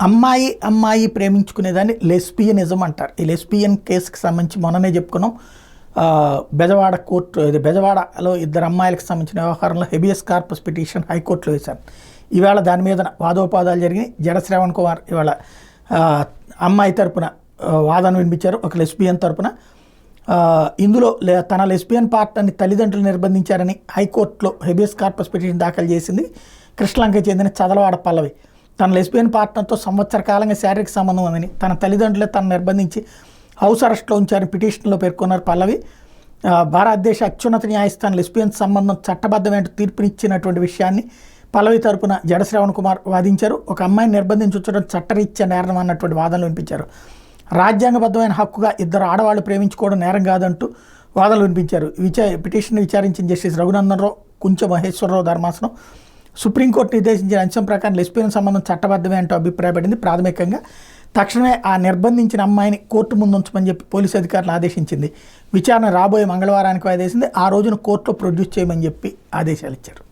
అమ్మాయి అమ్మాయి ప్రేమించుకునేదాన్ని లెస్బియనిజం అంటారు. ఈ లెస్బియన్ కేసుకి సంబంధించి మొన్ననే చెప్పుకున్నాం. బెజవాడ కోర్టు, బెజవాడలో ఇద్దరు అమ్మాయిలకు సంబంధించిన వ్యవహారంలో హెబియస్ కార్పస్ పిటిషన్ హైకోర్టులో వేశారు. ఇవాళ దాని మీద వాదోపాదాలు జరిగినాయి. జడ శ్రవణ్ కుమార్ ఇవాళ అమ్మాయి తరపున వాదన వినిపించారు, ఒక లెస్బియన్ తరపున. ఇందులో తన లెస్బియన్ పార్ట్నర్ని తల్లిదండ్రులు నిర్బంధించారని హైకోర్టులో హెబియస్ కార్పస్ పిటిషన్ దాఖలు చేసింది కృష్ణలంకకి చెందిన చదలవాడ పల్లవి. తన లెస్బియన్ పార్ట్నర్తో సంవత్సర కాలంగా శారీరక సంబంధం ఉందని తన తల్లిదండ్రులే తను నిర్బంధించి హౌస్ అరెస్ట్లో ఉంచారని పిటిషన్లో పేర్కొన్నారు పల్లవి. భారతదేశ అత్యున్నత న్యాయస్థానం లెస్బియన్ సంబంధం చట్టబద్ధమైన తీర్పునిచ్చినటువంటి విషయాన్ని పల్లవి తరపున జడ శ్రవణ్ కుమార్ వాదించారు. ఒక అమ్మాయిని నిర్బంధించడం చట్టరీత్యా నేరం అన్నటువంటి వాదనలు వినిపించారు. రాజ్యాంగబద్ధమైన హక్కుగా ఇద్దరు ఆడవాళ్లు ప్రేమించుకోవడం నేరం కాదంటూ వాదనలు వినిపించారు. పిటిషన్ విచారించిన జస్టిస్ రఘునందన్ రావు, కుంచె మహేశ్వరరావు ధర్మాసనం సుప్రీంకోర్టు నిర్దేశించిన అంశం ప్రకారం లెస్బియన్ సంబంధం చట్టబద్ధమే అంటూ అభిప్రాయపడింది. ప్రాథమికంగా తక్షణమే ఆ నిర్బంధించిన అమ్మాయిని కోర్టు ముందు ఉంచమని చెప్పి పోలీసు అధికారులు ఆదేశించింది. విచారణ రాబోయే మంగళవారానికి వాయిదేసింది. ఆ రోజున కోర్టులో ప్రొడ్యూస్ చేయమని చెప్పి ఆదేశాలు ఇచ్చారు.